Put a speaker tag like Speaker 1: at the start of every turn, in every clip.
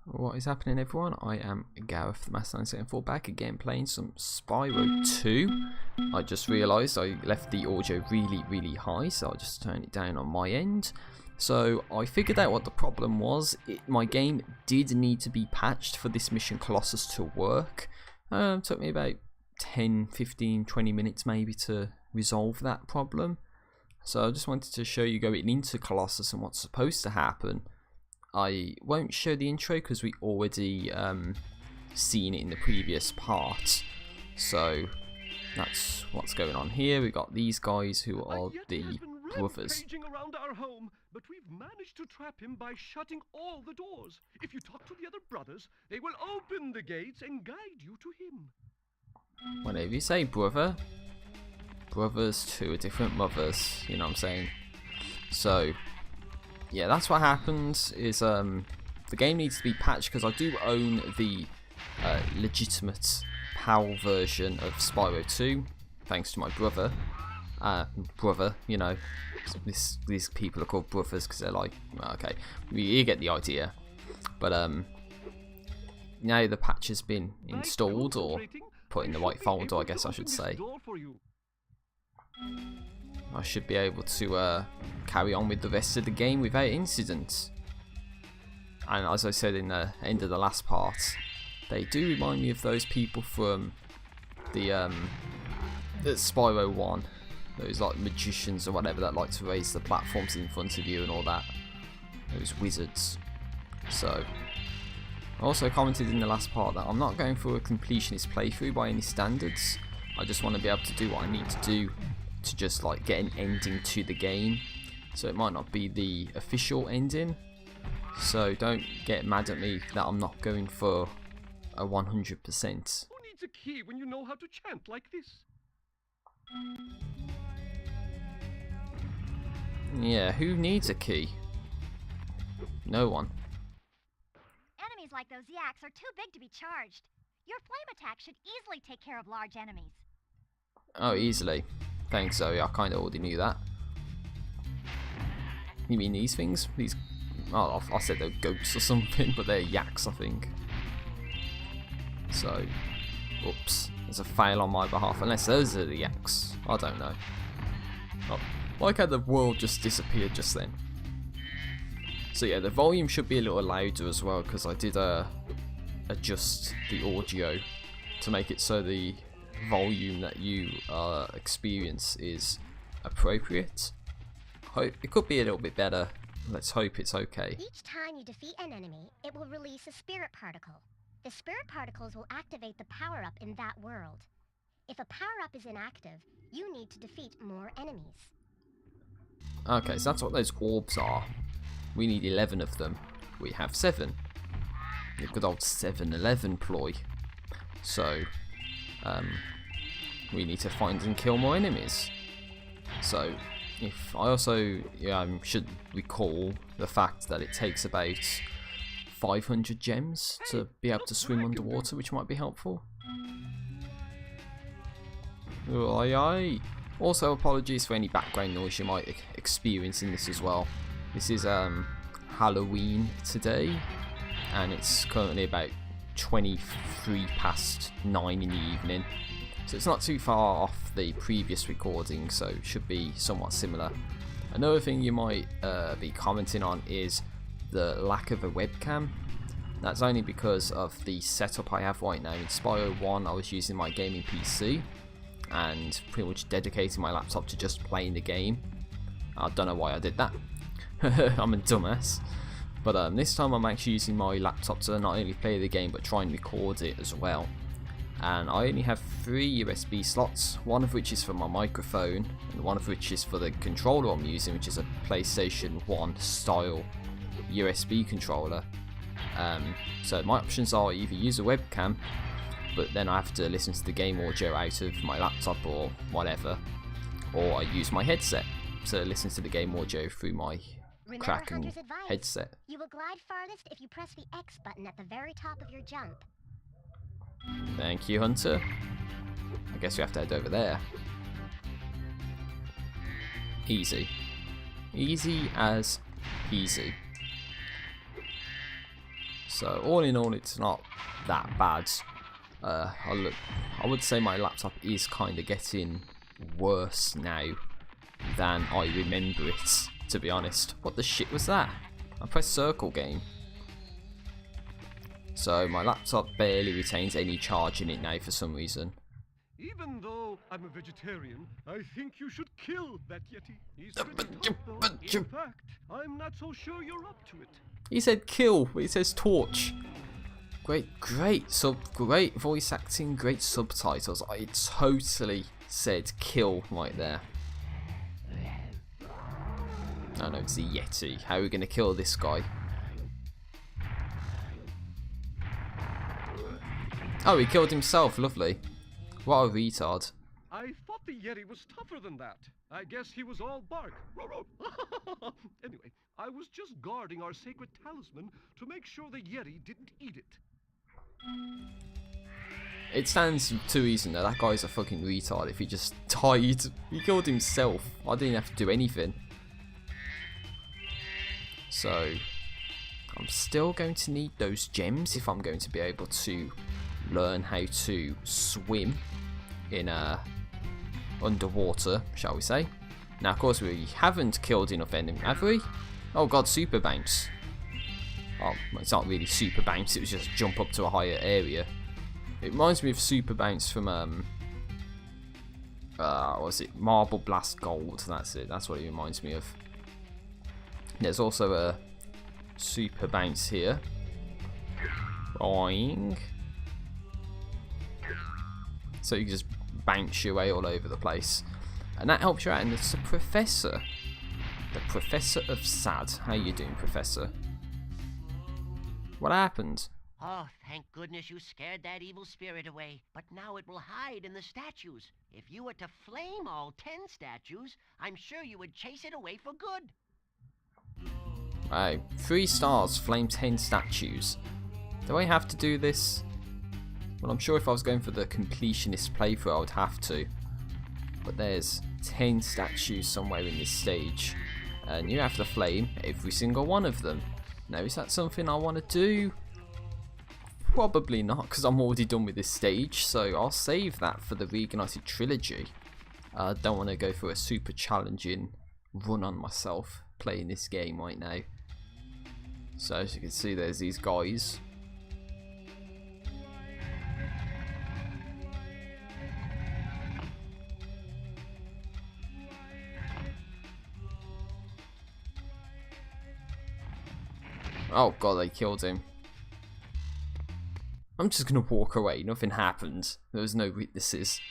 Speaker 1: What is happening, everyone? I am Gareth, the Master 974, back again playing some Spyro 2. I just realised I left the audio really high, so I'll just turn it down on my end. So I figured out what the problem was. My game did need to be patched for this mission Colossus to work. It took me about 10, 15, 20 minutes maybe to resolve that problem. So I just wanted to show you going into Colossus and what's supposed to happen. I won't show the intro because we already seen it in the previous part. So that's what's going on here. We got these guys who are the brothers.
Speaker 2: Around our home, but we've managed to trap him by shutting all the doors. If you talk to the other brothers, they will open the gates and guide you to him.
Speaker 1: Whenever you say brother, brothers to different mothers, you know what I'm saying? So yeah, that's what happens. Is the game needs to be patched because I do own the legitimate PAL version of Spyro 2, thanks to my brother. You know, these people are called brothers because they're like, okay, you get the idea. But now the patch has been installed or put in the right folder, I guess I should say. I should be able to carry on with the rest of the game without incident. And as I said in the end of the last part, they do remind me of those people from the Spyro 1. Those like magicians or whatever that like to raise the platforms in front of you and all that. Those wizards. So I also commented in the last part that I'm not going for a completionist playthrough by any standards. I just want to be able to do what I need to do to just like get an ending to the game. So it might not be the official ending. So don't get mad at me that I'm not going for a 100%.
Speaker 2: Who needs a key when you know how to chant like this?
Speaker 1: Yeah, who needs a key? No one.
Speaker 3: Enemies like those yaks are too big to be charged. Your flame attack should easily take care of large enemies.
Speaker 1: Oh, easily. Thanks, Zoe. I kind of already knew that. You mean these things? These? Oh, I said they're goats or something, but they're yaks, I think. So, oops. There's a fail on my behalf, unless those are the yaks. I don't know. Oh, like how the world just disappeared just then. So yeah, the volume should be a little louder as well, because I did adjust the audio to make it so the volume that you experience is appropriate. It could be a little bit better. Let's hope it's okay.
Speaker 3: Each time you defeat an enemy, it will release a spirit particle. The spirit particles will activate the power-up in that world. If a power-up is inactive, you need to defeat more enemies.
Speaker 1: Okay, so that's what those orbs are. We need 11 of them. We have 7. The good old 7-11 ploy. So, we need to find and kill more enemies. So, if I also should recall the fact that it takes about 500 gems to be able to swim underwater, which might be helpful. Oh, aye. Also, apologies for any background noise you might experience in this as well. This is Halloween today, and it's currently about 23 past 9 in the evening. So it's not too far off the previous recording, so it should be somewhat similar. Another thing you might be commenting on is the lack of a webcam. That's only because of the setup I have right now. In Spyro 1 I was using my gaming PC and pretty much dedicating my laptop to just playing the game. I don't know why I did that. I'm a dumbass. But this time I'm actually using my laptop to not only play the game but try and record it as well. And I only have 3 USB slots, one of which is for my microphone and one of which is for the controller I'm using, which is a PlayStation 1 style USB controller. So my options are either use a webcam, but then I have to listen to the game audio out of my laptop or whatever, or I use my headset to listen to the game audio through my Kraken headset.
Speaker 3: You will glide farthest if you press the X button at the very top of your jump.
Speaker 1: Thank you, Hunter. I guess we have to head over there. Easy. Easy as peasy. So all in all, it's not that bad. I would say my laptop is kind of getting worse now than I remember it, to be honest. What the shit was that? I pressed circle game. So my laptop barely retains any charge in it now for some reason.
Speaker 2: Even though I'm a vegetarian, I think you should kill that Yeti. He's pretty tough, though. In fact, I'm not so sure you're up to it.
Speaker 1: He said kill, but it says torch. Great voice acting, great subtitles. I totally said kill right there. Oh no, it's the Yeti. How are we going to kill this guy? Oh, he killed himself. Lovely. What a retard.
Speaker 2: I thought the Yeti was tougher than that. I guess he was all bark. Anyway, I was just guarding our sacred talisman to make sure the Yeti didn't eat it.
Speaker 1: It stands to reason that that guy's a fucking retard if he just died. He killed himself. I didn't have to do anything. So, I'm still going to need those gems if I'm going to be able to learn how to swim in underwater, shall we say. Now, of course, we haven't killed enough enemies, have we? Oh god, super bounce. Oh, it's not really super bounce, it was just jump up to a higher area. It reminds me of super bounce from, what was it? Marble Blast Gold, that's it, that's what it reminds me of. There's also a super bounce here. Boing. So you can just bounce your way all over the place. And that helps you out, and it's the Professor. The Professor of Sad. How you doing, Professor? What happened?
Speaker 4: Oh, thank goodness you scared that evil spirit away. But now it will hide in the statues. If you were to flame all 10 statues, I'm sure you would chase it away for good.
Speaker 1: Right, 3 stars, flame 10 statues. Do I have to do this? Well, I'm sure if I was going for the completionist playthrough, I would have to. But there's 10 statues somewhere in this stage. And you have to flame every single one of them. Now, is that something I want to do? Probably not, because I'm already done with this stage. So I'll save that for the Reignited Trilogy. I don't want to go for a super challenging run on myself playing this game right now. So as you can see, there's these guys. Oh god, they killed him. I'm just gonna walk away, nothing happened. There was no witnesses.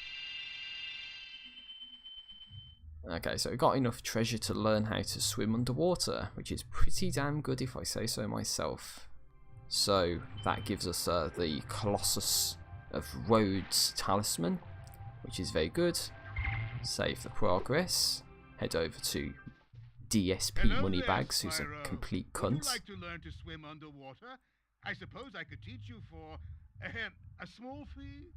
Speaker 1: Okay, so we got enough treasure to learn how to swim underwater, which is pretty damn good if I say so myself. So that gives us the Colossus of Rhodes talisman, which is very good. Save the progress. Head over to DSP Moneybags, who's a complete cunt.
Speaker 5: Would you like to learn to swim underwater? I suppose I could teach you for a small fee.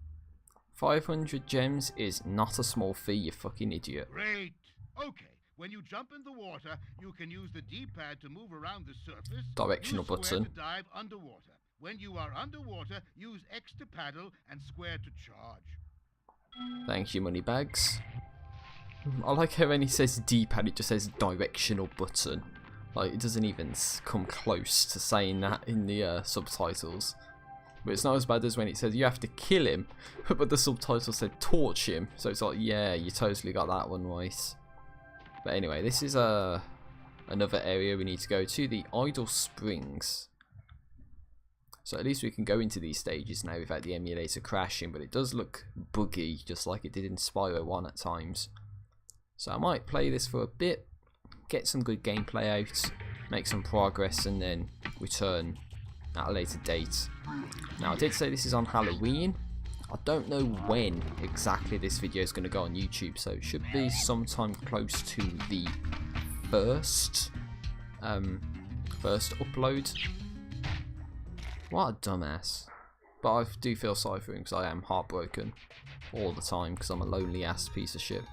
Speaker 1: 500 gems is not a small fee, you fucking idiot.
Speaker 5: Great. Okay. When you jump in the water, you can use the D-pad to move around the surface.
Speaker 1: Directional
Speaker 5: use square
Speaker 1: button.
Speaker 5: to dive underwater. When you are underwater, use X to paddle and square to charge.
Speaker 1: Thank you, Moneybags. I like how when he says D-pad, it just says directional button. Like, it doesn't even come close to saying that in the subtitles. But it's not as bad as when it says you have to kill him, but the subtitle said torch him. So it's like, yeah, you totally got that one right. But anyway, this is another area we need to go to, the Idle Springs. So at least we can go into these stages now without the emulator crashing, but it does look buggy, just like it did in Spyro 1 at times. So I might play this for a bit, get some good gameplay out, make some progress, and then return at a later date. Now, I did say this is on Halloween. I don't know when exactly this video is going to go on YouTube, so it should be sometime close to the first upload. What a dumbass. But I do feel sorry for him because I am heartbroken all the time because I'm a lonely ass piece of shit.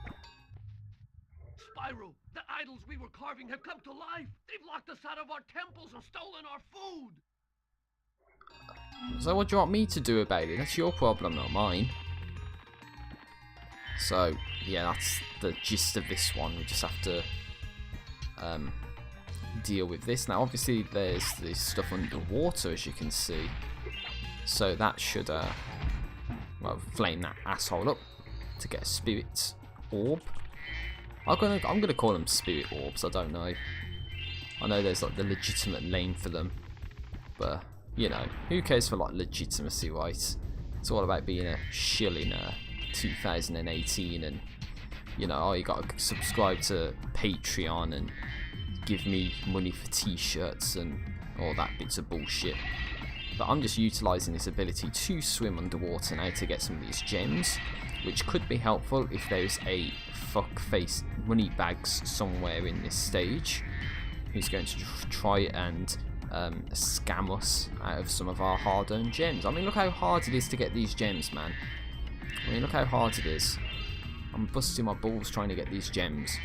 Speaker 2: Spyro, the idols we were carving have come to life. They've locked us out of our temples and stolen our food.
Speaker 1: So what do you want me to do about it? That's your problem, not mine. So, yeah, that's the gist of this one. We just have to deal with this. Now, obviously, there's this stuff underwater, as you can see. So that should, well, flame that asshole up to get a spirit orb. I'm gonna call them spirit orbs. I don't know. I know there's like the legitimate name for them, but you know, who cares for like legitimacy, right? It's all about being a shill in 2018, and you know, oh, you gotta subscribe to Patreon and give me money for t-shirts and all that bits of bullshit. But I'm just utilising this ability to swim underwater now to get some of these gems, which could be helpful if there's a fuck-faced moneybags somewhere in this stage who's going to try and scam us out of some of our hard-earned gems. I mean, look how hard it is to get these gems, man. I mean, look how hard it is. I'm busting my balls trying to get these gems.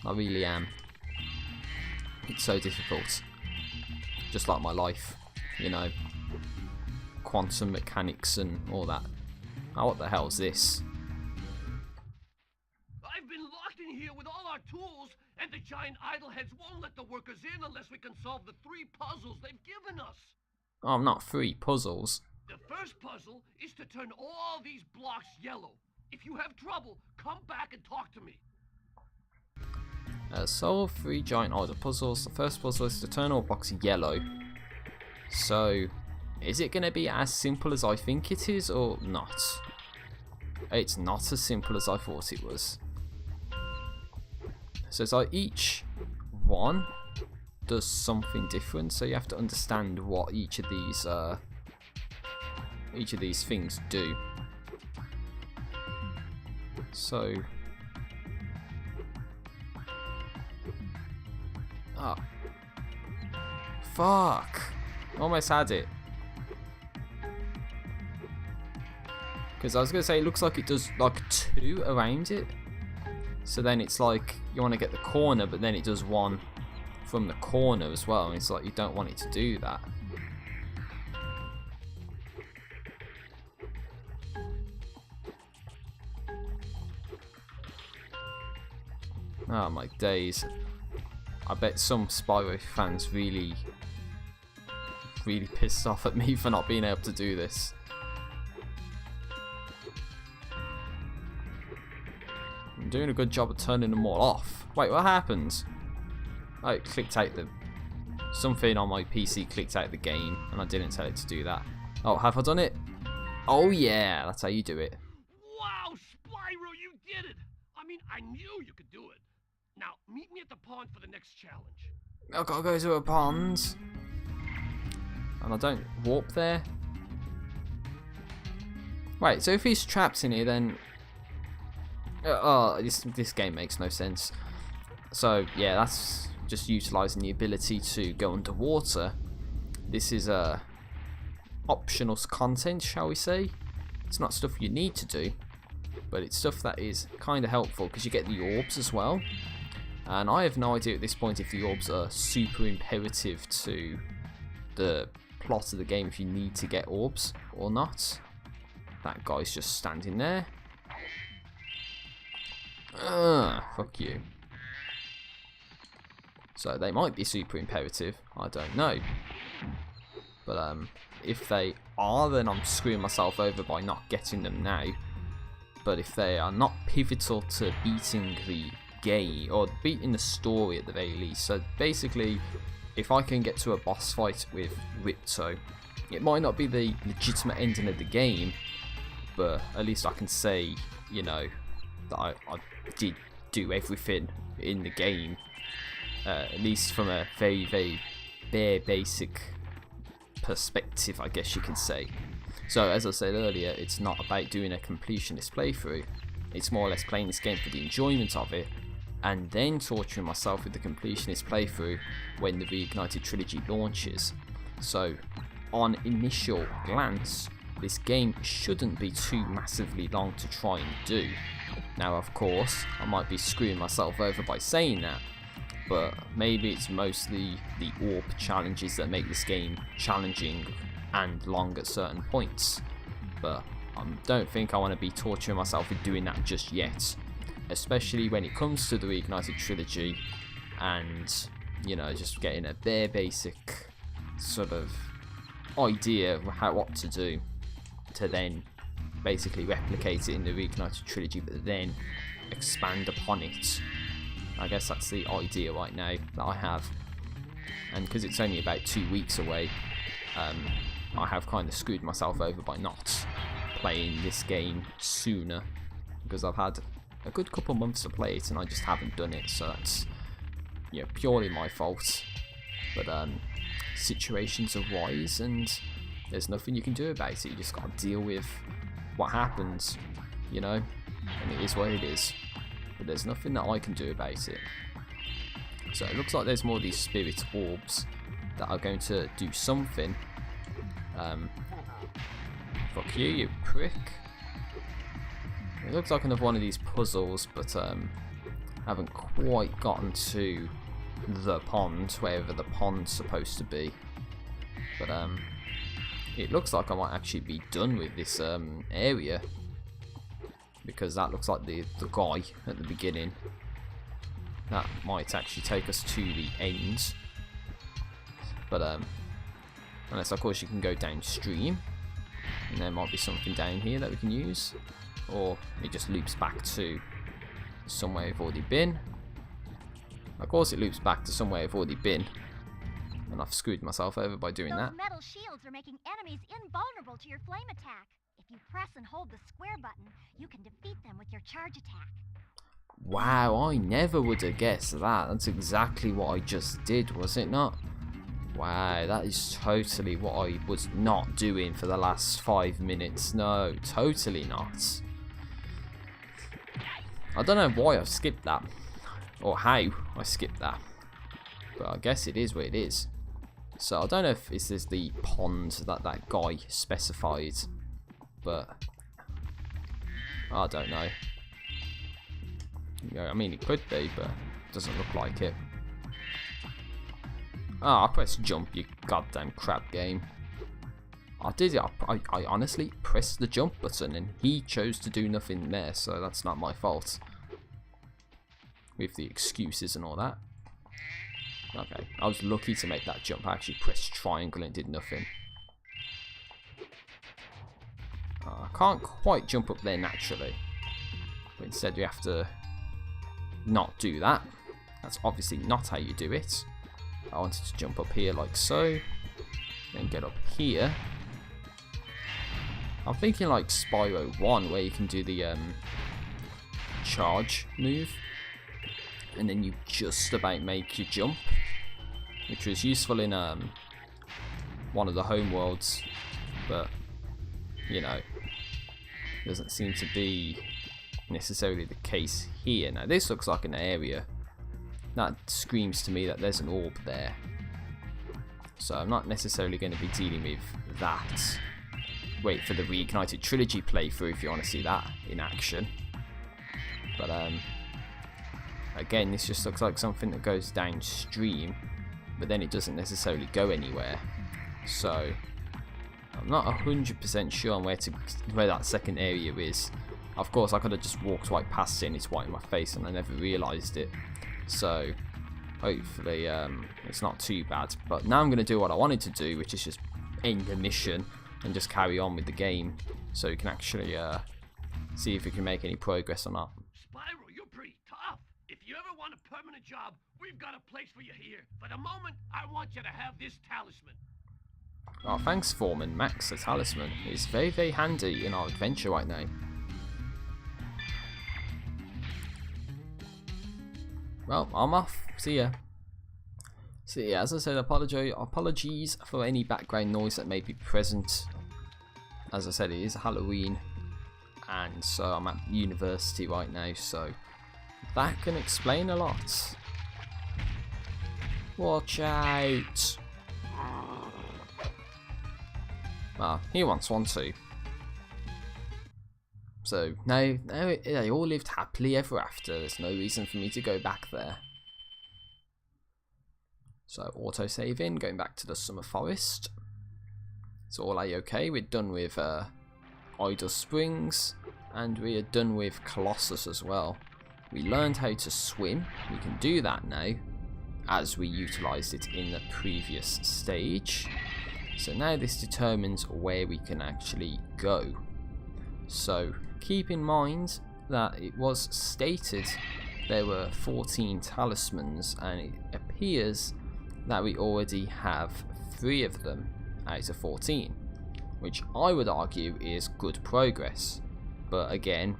Speaker 1: I really am. It's so difficult. Just like my life, you know. Quantum mechanics and all that. Oh, what the hell is this?
Speaker 2: I've been locked in here with all our tools, and the giant idleheads won't let the workers in unless we can solve the 3 puzzles they've given us.
Speaker 1: Oh, not 3 puzzles.
Speaker 2: The first puzzle is to turn all these blocks yellow. If you have trouble, come back and talk to me.
Speaker 1: Solve 3 giant idle puzzles. The first puzzle is to turn all blocks yellow. So, is it going to be as simple as I think it is, or not? It's not as simple as I thought it was. So it's like each one does something different, so you have to understand what each of these things do. So, oh, fuck! Almost had it. Because I was going to say, it looks like it does like 2 around it. So then it's like, you want to get the corner, but then it does 1 from the corner as well. And it's like, you don't want it to do that. Oh my days. I bet some Spyro fans really pissed off at me for not being able to do this. I'm doing a good job of turning them all off. Wait, what happens? Oh, it clicked out the... Something on my PC clicked out the game, and I didn't tell it to do that. Oh, have I done it? Oh yeah, that's how you do it.
Speaker 2: Wow, Spyro, you did it! I mean, I knew you could do it. Now, meet me at the pond for the next challenge.
Speaker 1: I've got to go to a pond. And I don't warp there. Right, so if he's trapped in here, then... this game makes no sense. So, yeah, that's just utilising the ability to go underwater. This is optional content, shall we say. It's not stuff you need to do, but it's stuff that is kind of helpful because you get the orbs as well. And I have no idea at this point if the orbs are super imperative to the plot of the game, if you need to get orbs or not. That guy's just standing there. Fuck you. So they might be super imperative, I don't know. But if they are, then I'm screwing myself over by not getting them now. But if they are not pivotal to beating the game, or beating the story at the very least, so basically if I can get to a boss fight with Ripto, it might not be the legitimate ending of the game, but at least I can say, you know, that I did do everything in the game, at least from a very, very bare basic perspective, I guess you can say. So as I said earlier, it's not about doing a completionist playthrough, it's more or less playing this game for the enjoyment of it, and then torturing myself with the completionist playthrough when the Reignited Trilogy launches. So on initial glance, this game shouldn't be too massively long to try and do. Now of course, I might be screwing myself over by saying that, but maybe it's mostly the orb challenges that make this game challenging and long at certain points, but I don't think I want to be torturing myself with doing that just yet, especially when it comes to the Reignited Trilogy and, you know, just getting a bare basic sort of idea of what to do to then basically replicate it in the Reignited Trilogy, but then expand upon it. I guess that's the idea right now that I have, and because it's only about 2 weeks away, I have kind of screwed myself over by not playing this game sooner, because I've had a good couple months to play it and I just haven't done it, so that's, you know, purely my fault. But situations arise and there's nothing you can do about it. You just got to deal with what happens, you know, and it is what it is, but there's nothing that I can do about it. So it looks like there's more of these spirit orbs that are going to do something. Fuck you, you prick. It looks like another one of these puzzles, but haven't quite gotten to the pond, wherever the pond's supposed to be. But it looks like I might actually be done with this area, because that looks like the guy at the beginning. That might actually take us to the end. But unless of course you can go downstream, and there might be something down here that we can use, or it just loops back to somewhere we've already been. Of course it loops back to somewhere I've already been, and I've screwed myself over by doing that.
Speaker 6: Those metal shields are making enemies invulnerable to your flame attack. If you press and hold the square button, you can defeat them with your charge attack.
Speaker 1: Wow, I never would have guessed that. That's exactly what I just did, was it not? Wow, that is totally what I was not doing for the last 5 minutes. No, totally not. I don't know why I've skipped that, or how I skipped that, but I guess it is what it is. So I don't know if this is the pond that that guy specified, but I don't know. Yeah, I mean it could be, but it doesn't look like it. Ah, I pressed jump, you goddamn crap game. I did it. I honestly pressed the jump button and he chose to do nothing there, so that's not my fault. With the excuses and all that. Okay, I was lucky to make that jump. I actually pressed triangle and did nothing. I can't quite jump up there naturally, but instead we have to not do that. That's obviously not how you do it. I wanted to jump up here like so, then get up here. I'm thinking like Spyro 1, where you can do the charge move, and then you just about make your jump, which was useful in one of the home worlds, but you know, doesn't seem to be necessarily the case here. Now this looks like an area that screams to me that there's an orb there, so I'm not necessarily going to be dealing with that. Wait for the Reignited Trilogy playthrough if you want to see that in action. But again, this just looks like something that goes downstream, but then it doesn't necessarily go anywhere. So I'm not 100% sure on where that second area is. Of course, I could have just walked right past it and it's right in my face and I never realised it. So hopefully it's not too bad. But now I'm going to do what I wanted to do, which is just end the mission and just carry on with the game, so we can actually see if we can make any progress or not.
Speaker 2: Spyro, you're pretty tough. If you ever want a permanent job, we've got a place for you here. For the moment, I want you to have this talisman.
Speaker 1: Oh, thanks, Foreman Max. The talisman is very, very handy in our adventure right now. Well, I'm off. See ya. So yeah, as I said, apologies for any background noise that may be present. As I said, it is Halloween, and so I'm at university right now, so that can explain a lot. Watch out! Ah, he wants one too. So now they all lived happily ever after. There's no reason for me to go back there. So auto-saving, going back to the summer forest. It's all a-okay. We're done with Idle Springs, and we are done with Colossus as well. We learned how to swim. We can do that now, as we utilised it in the previous stage. So now this determines where we can actually go. So keep in mind that it was stated there were 14 talismans, and it appears that we already have 3 of them out of 14, which I would argue is good progress. But again,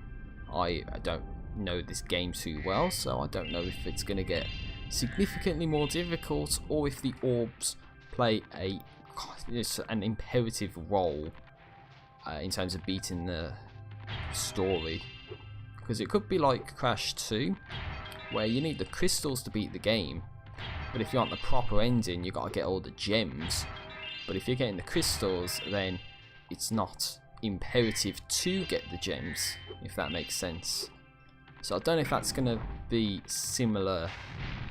Speaker 1: I don't know this game too well, so I don't know if it's going to get significantly more difficult, or if the orbs play an imperative role in terms of beating the story. Because it could be like Crash 2, where you need the crystals to beat the game, but if you want the proper ending, you got to get all the gems. But if you're getting the crystals, then it's not imperative to get the gems, if that makes sense. So I don't know if that's going to be similar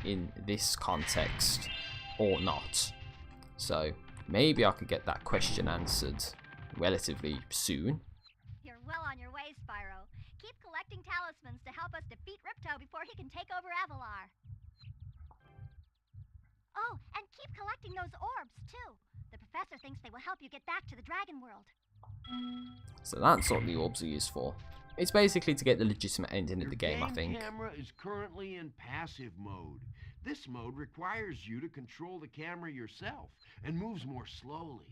Speaker 1: in this context or not. So maybe I could get that question answered relatively soon.
Speaker 6: You're well on your way, Spyro. Keep collecting talismans to help us defeat Ripto before he can take over Avalar. Oh, and keep collecting those orbs, too. The professor thinks they will help you get back to the Dragon World.
Speaker 1: So that's what the orbs are used for. It's basically to get the legitimate ending of the game, I think.
Speaker 7: Your camera is currently in passive mode. This mode requires you to control the camera yourself and moves more slowly.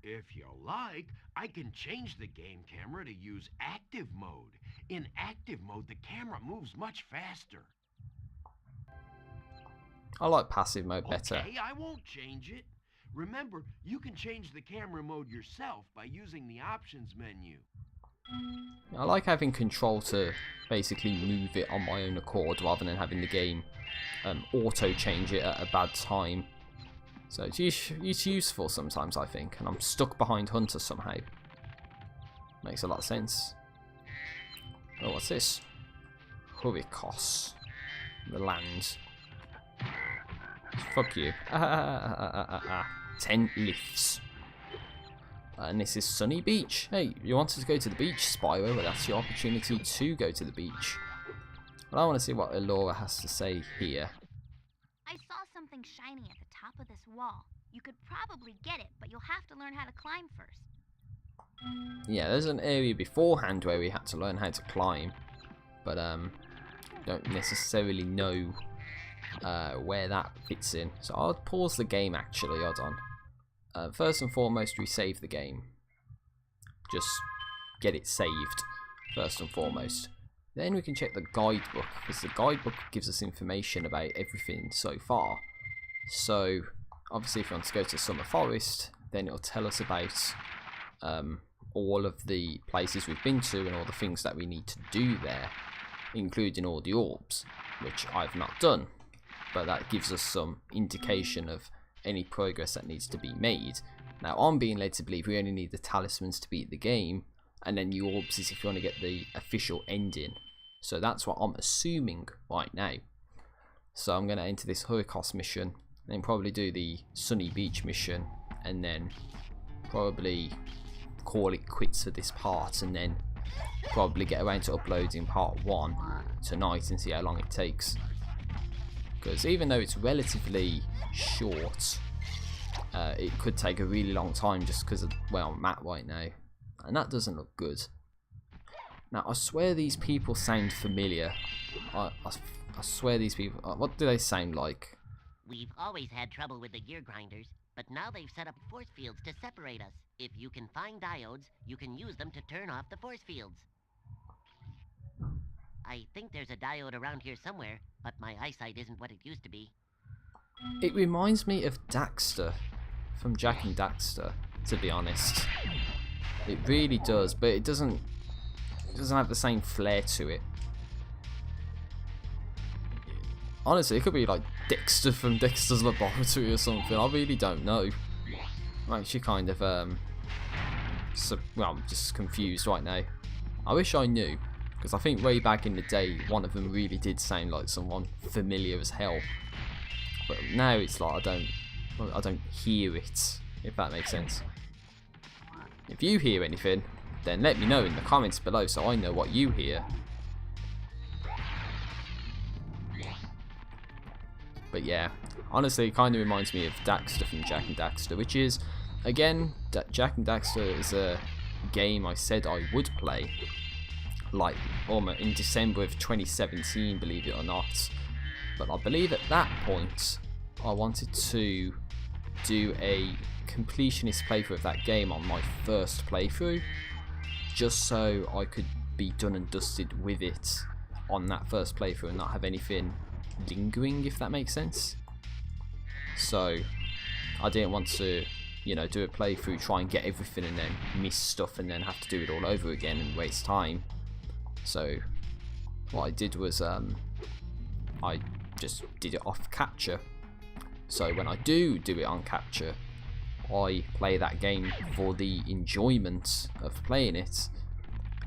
Speaker 7: If you like, I can change the game camera to use active mode. In active mode, the camera moves much faster.
Speaker 1: I like passive mode better.
Speaker 7: Okay, I won't change it. Remember, you can change the camera mode yourself by using the options menu.
Speaker 1: I like having control to basically move it on my own accord, rather than having the game auto change it at a bad time. So it's useful sometimes, I think, and I'm stuck behind Hunter somehow. Makes a lot of sense. Oh, what's this? Hurricos. The land. Fuck you. 10 lifts. And this is Sunny Beach. Hey, you wanted to go to the beach, Spyro? Well, that's your opportunity to go to the beach. But I want to see what Elora has to say here.
Speaker 6: I saw something shiny at the top of this wall. You could probably get it, but you'll have to learn how to climb first.
Speaker 1: Yeah, there's an area beforehand where we had to learn how to climb, but don't necessarily know where that fits in. So I'll pause the game actually, hold on. First and foremost, we save the game. Just get it saved, first and foremost. Then we can check the guidebook, because the guidebook gives us information about everything so far. So, obviously if we want to go to Summer Forest, then it'll tell us about all of the places we've been to and all the things that we need to do there, including all the orbs, which I've not done. But that gives us some indication of any progress that needs to be made. Now, I'm being led to believe we only need the talismans to beat the game, and then the orbs is if you want to get the official ending. So that's what I'm assuming right now. So I'm going to enter this Hurricos mission, then probably do the Sunny Beach mission, and then probably call it quits for this part, and then probably get around to uploading part 1 tonight and see how long it takes. Because even though it's relatively short, it could take a really long time just because of where I'm at right now. And that doesn't look good. Now, I swear these people sound familiar. I swear these people... what do they sound like?
Speaker 4: We've always had trouble with the gear grinders, but now they've set up force fields to separate us. If you can find diodes, you can use them to turn off the force fields. I think there's a diode around here somewhere, but my eyesight isn't what it used to be.
Speaker 1: It reminds me of Daxter, from Jak and Daxter, to be honest. It really does, but it doesn't have the same flair to it. Honestly, it could be like Dexter from Dexter's Laboratory or something. I really don't know. I'm actually kind of well, I'm just confused right now. I wish I knew, because I think way back in the day, one of them really did sound like someone familiar as hell. But now it's like I don't hear it. if that makes sense. If you hear anything, then let me know in the comments below so I know what you hear. But yeah, honestly, it kind of reminds me of Daxter from Jak and Daxter, which is, again, Jak and Daxter is a game I said I would play, like almost in December of 2017, believe it or not. But I believe at that point, I wanted to do a completionist playthrough of that game on my first playthrough, just so I could be done and dusted with it on that first playthrough and not have anything lingering, if that makes sense. So I didn't want to, you know, do a playthrough, try and get everything and then miss stuff and then have to do it all over again and waste time. So what I did was I just did it off capture. So when I do it on capture, I play that game for the enjoyment of playing it,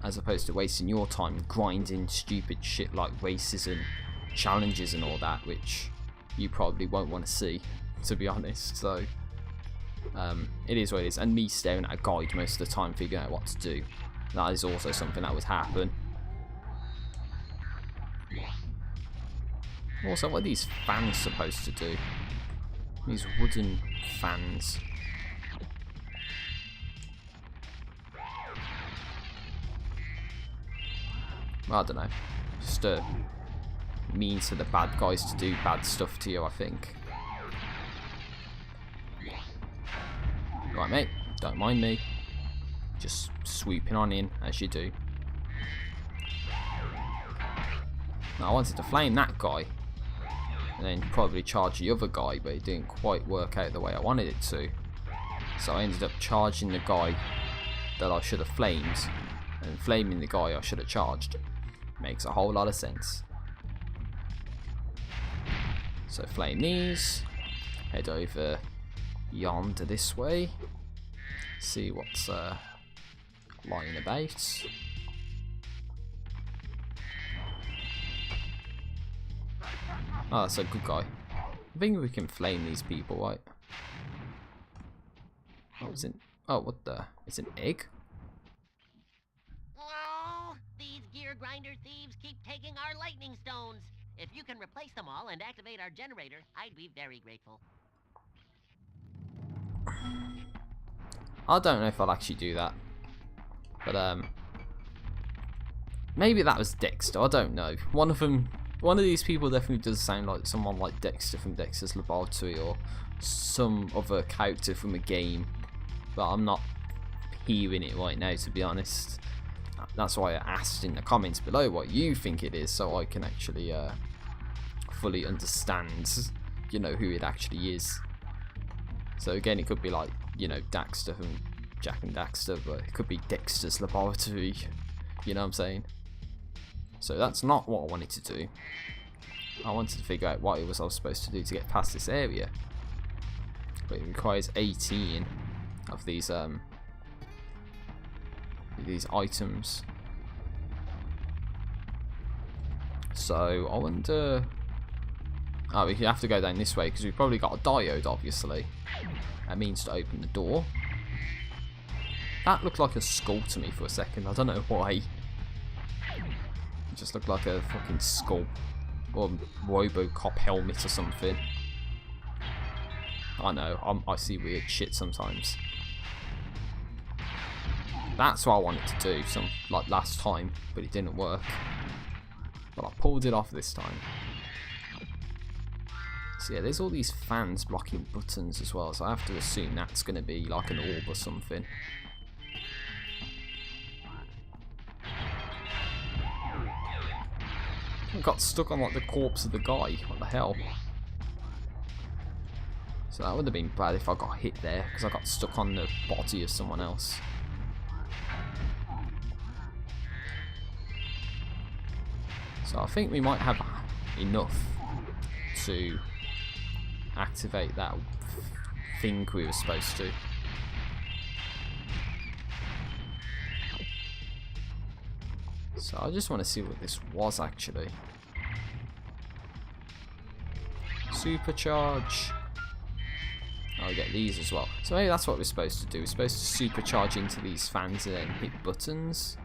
Speaker 1: as opposed to wasting your time grinding stupid shit like races and challenges and all that, which you probably won't want to see, to be honest. So it is what it is, and me staring at a guide most of the time figuring out what to do, that is also something that would happen. Also, what are these fans supposed to do? These wooden fans. I don't know. Just a means for the bad guys to do bad stuff to you, I think. Right, mate. Don't mind me. Just swooping on in as you do. Now, I wanted to flame that guy and then probably charge the other guy, but it didn't quite work out the way I wanted it to. So I ended up charging the guy that I should have flamed and flaming the guy I should have charged. Makes a whole lot of sense. So flame these, head over yonder this way, see what's lying about. Oh, that's a good guy. I think we can flame these people, right? Oh, it's an, oh, what the? It's an egg?
Speaker 4: Oh, these gear grinder thieves keep taking our lightning stones. If you can replace them all and activate our generator, I'd be very grateful.
Speaker 1: I don't know if I'll actually do that. But, maybe that was Dexter, I don't know. One of these people definitely does sound like someone like Dexter from Dexter's Laboratory or some other character from a game. But I'm not hearing it right now, to be honest. That's why I asked in the comments below what you think it is, so I can actually fully understand, you know, who it actually is. So again, it could be like, you know, Daxter from Jak and Daxter, but it could be Dexter's Laboratory, you know what I'm saying? So that's not what I wanted to do. I wanted to figure out what it was I was supposed to do to get past this area. But it requires 18 of these items. So I wonder. Oh, we have to go down this way because we've probably got a diode, obviously. That means to open the door. That looked like a skull to me for a second. I don't know why. It just looked like a fucking skull or Robocop helmet or something. I know. I see weird shit sometimes. That's what I wanted to do, like last time, but it didn't work. But I pulled it off this time. So yeah, there's all these fans blocking buttons as well, so I have to assume that's going to be like an orb or something. I got stuck on like the corpse of the guy. What the hell? So that would have been bad if I got hit there, because I got stuck on the body of someone else. So I think we might have enough to activate that thing we were supposed to. So I just want to see what this was actually. Supercharge. I'll get these as well. So maybe that's what we're supposed to do. We're supposed to supercharge into these fans and then hit buttons.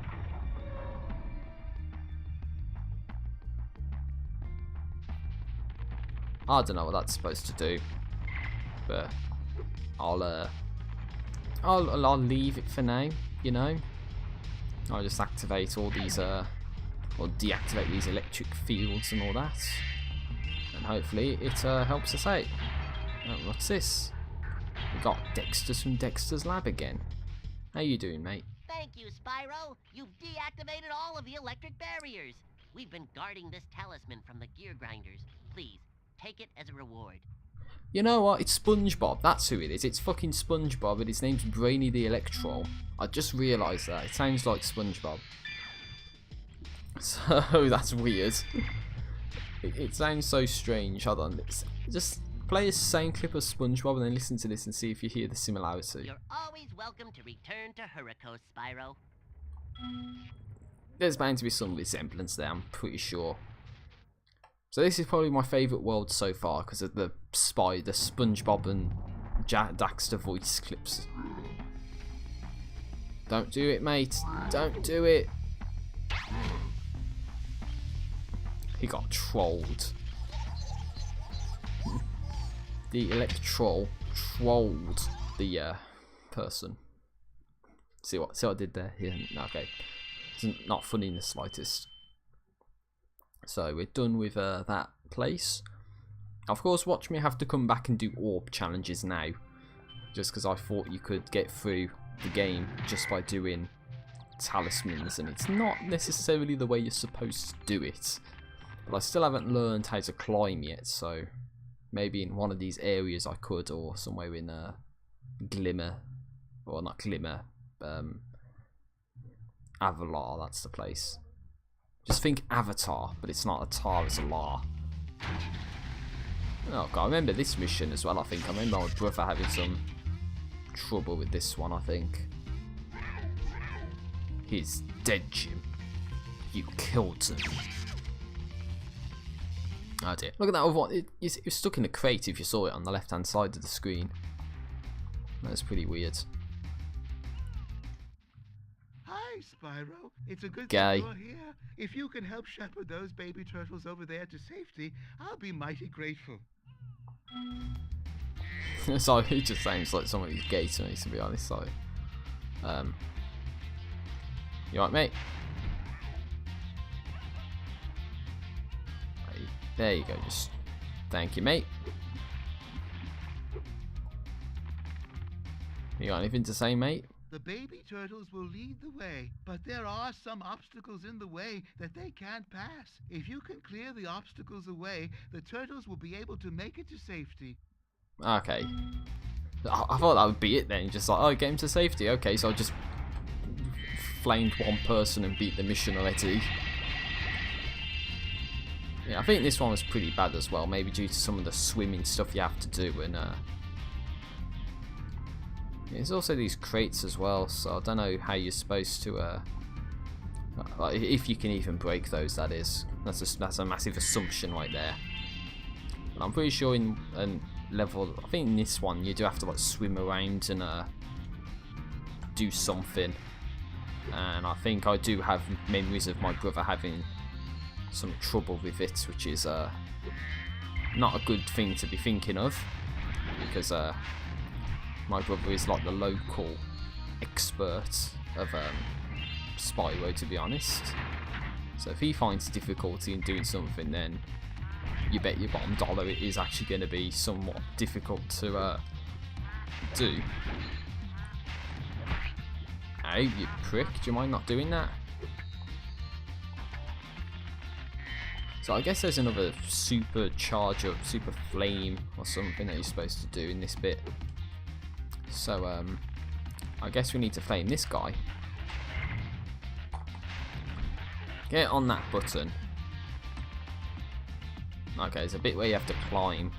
Speaker 1: I don't know what that's supposed to do, but I'll leave it for now. You know, I'll just activate all these or deactivate these electric fields and all that, and hopefully it helps us out. What's this? We got Dexter's from Dexter's Lab again. How you doing, mate?
Speaker 4: Thank you, Spyro. You've deactivated all of the electric barriers. We've been guarding this talisman from the gear grinders. Please, take it as a reward.
Speaker 1: You know what? It's SpongeBob. That's who it is. It's fucking SpongeBob, and his name's Brainy the Electro. I just realised that. It sounds like SpongeBob. So, that's weird. It sounds so strange. Hold on. Just play the same clip of SpongeBob and then listen to this and see if you hear the similarity.
Speaker 4: You're always welcome to return to Hurricane, Spyro.
Speaker 1: There's bound to be some resemblance there, I'm pretty sure. So this is probably my favourite world so far because of the SpongeBob and Daxter voice clips. Don't do it, mate. Don't do it. He got trolled. The Electro trolled the person. See what I did there? Yeah, okay. It's not funny in the slightest. So we're done with that place. Of course, watch me have to come back and do orb challenges now, just because I thought you could get through the game just by doing talismans, and it's not necessarily the way you're supposed to do it. But I still haven't learned how to climb yet, so maybe in one of these areas I could, or somewhere in Glimmer, or not Glimmer, Avalar, that's the place. Just think Avatar, but it's not a tar, it's a la. Oh god, I remember this mission as well, I think. I remember my brother having some trouble with this one, I think. He's dead, Jim. You killed him. Oh dear. Look at that other one. It was stuck in a crate if you saw it on the left hand side of the screen. That's pretty weird.
Speaker 5: Hi, Spyro. It's a good
Speaker 1: Gay.
Speaker 5: thing you're here. If you can help shepherd those baby turtles over there to safety, I'll be mighty grateful.
Speaker 1: So it just sounds like someone who's gay to me, to be honest. So, you alright, mate? Right, there you go. Just thank you, mate. You got anything to say, mate?
Speaker 5: The baby turtles will lead the way, but there are some obstacles in the way that they can't pass. If you can clear the obstacles away, the turtles will be able to make it to safety.
Speaker 1: Okay. I thought that would be it then. Just like, oh, get him to safety. Okay, so I just flamed one person and beat the mission already. Yeah, I think this one was pretty bad as well. Maybe due to some of the swimming stuff you have to do, and there's also these crates as well, so I don't know how you're supposed to, like, if you can even break those, that is. That's a massive assumption right there. But I'm pretty sure in level, I think in this one, you do have to like swim around and do something. And I think I do have memories of my brother having some trouble with it, which is not a good thing to be thinking of, because my brother is like the local expert of Spyro, to be honest. So if he finds difficulty in doing something, then you bet your bottom dollar it is actually going to be somewhat difficult to do. Hey, you prick, do you mind not doing that? So I guess there's another super charge up, super flame or something that you're supposed to do in this bit. So I guess we need to flame this guy. Get on that button. Okay, there's a bit where you have to climb.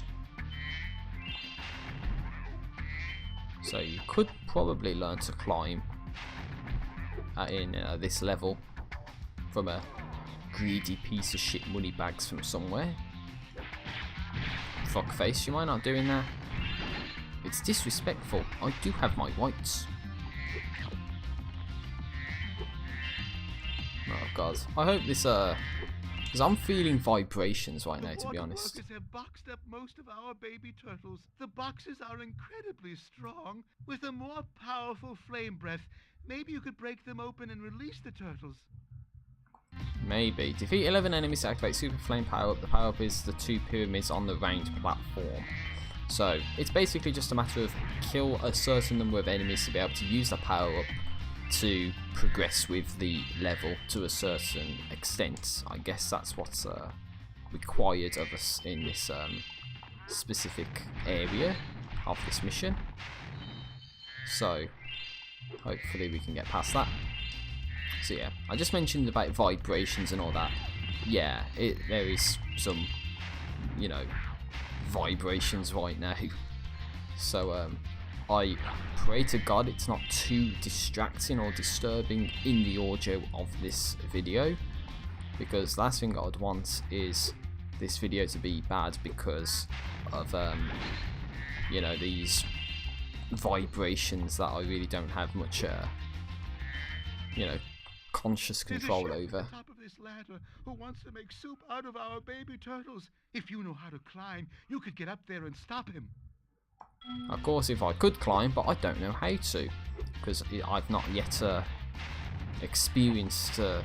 Speaker 1: So you could probably learn to climb in this level from a greedy piece of shit money bags from somewhere. Fuckface, you mind not doing that? It's disrespectful. I do have my rights. Oh god. I hope this because I'm feeling vibrations right now, to be honest.
Speaker 5: The water workers have boxed up most of our baby turtles. The boxes are incredibly strong. With a more powerful flame breath, maybe you could break them open and release the turtles.
Speaker 1: Maybe. Defeat 11 enemies to activate Super Flame power up. The power up is the 2 pyramids on the round platform. So it's basically just a matter of kill a certain number of enemies to be able to use the power up to progress with the level to a certain extent. I guess that's what's required of us in this specific area of this mission. So hopefully we can get past that. So yeah, I just mentioned about vibrations and all that. Yeah, there is some, you know, vibrations right now. So I pray to God it's not too distracting or disturbing in the audio of this video, because last thing I would want is this video to be bad because of you know, these vibrations that I really don't have much you know, conscious control over.
Speaker 5: There's a chef at the top of this ladder who wants to make soup out of our baby turtles. If you know how to climb, you could get up there and stop him.
Speaker 1: Of course, if I could climb, but I don't know how to, because I've not yet experienced a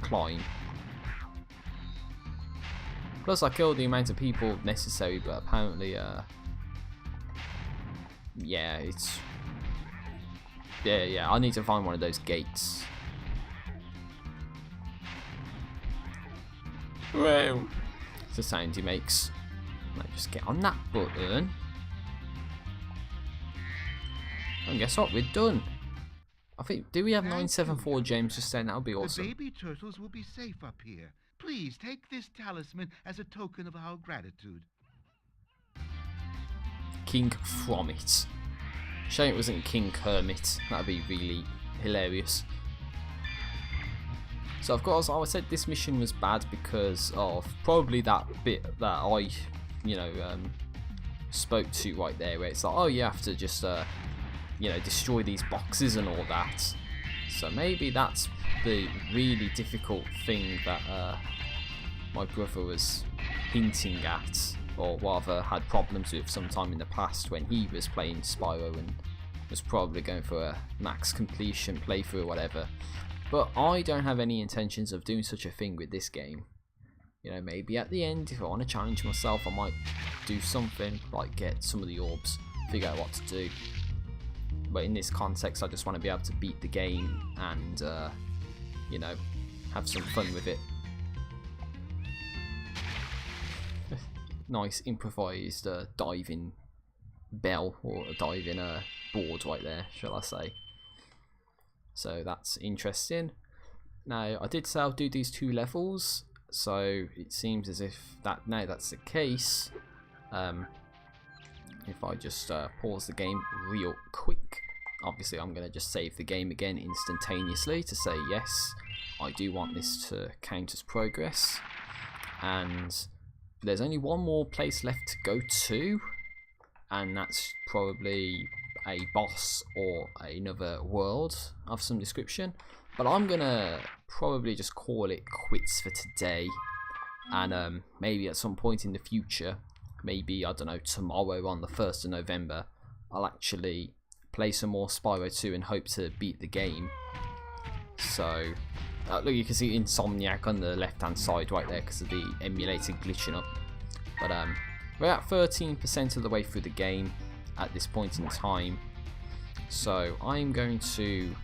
Speaker 1: climb. Plus, I killed the amount of people necessary, but apparently, yeah, it's... Yeah, I need to find one of those gates. Wow. It's the sound he makes. Let's just get on that button. And guess what? We're done. I think, do we have 974 gems just saying? That would be awesome.
Speaker 5: The baby turtles will be safe up here. Please take this talisman as a token of our gratitude.
Speaker 1: King Fromit. Shame it wasn't King Kermit. That'd be really hilarious. So of course I said this mission was bad because of probably that bit that I, you know, spoke to right there, where it's like, oh, you have to just you know, destroy these boxes and all that. So maybe that's the really difficult thing that my brother was hinting at, or rather had problems with sometime in the past when he was playing Spyro and was probably going for a max completion playthrough or whatever. But I don't have any intentions of doing such a thing with this game. You know, maybe at the end, if I want to challenge myself, I might do something like get some of the orbs, figure out what to do. But in this context, I just want to be able to beat the game and, you know, have some fun with it. Nice improvised diving bell, or a diving board right there, shall I say. So that's interesting. Now, I did say I'll do these 2 levels, so it seems as if that now that's the case. If I just pause the game real quick, obviously I'm going to just save the game again instantaneously to say yes, I do want this to count as progress. And there's only one more place left to go to, and that's probably a boss or another world of some description. But I'm going to probably just call it quits for today, and maybe at some point in the future, maybe, I don't know, tomorrow on the 1st of November, I'll actually play some more Spyro 2 and hope to beat the game. So, look, you can see Insomniac on the left hand side right there because of the emulator glitching up. But we're at 13% of the way through the game at this point in time. So I'm going to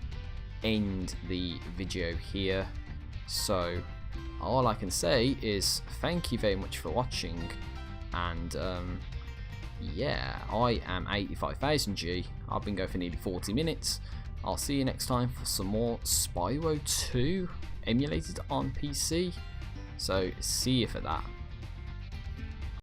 Speaker 1: end the video here. So all I can say is thank you very much for watching, and yeah, I am 85,000G. I've been going for nearly 40 minutes. I'll see you next time for some more Spyro 2 emulated on PC. So see you for that.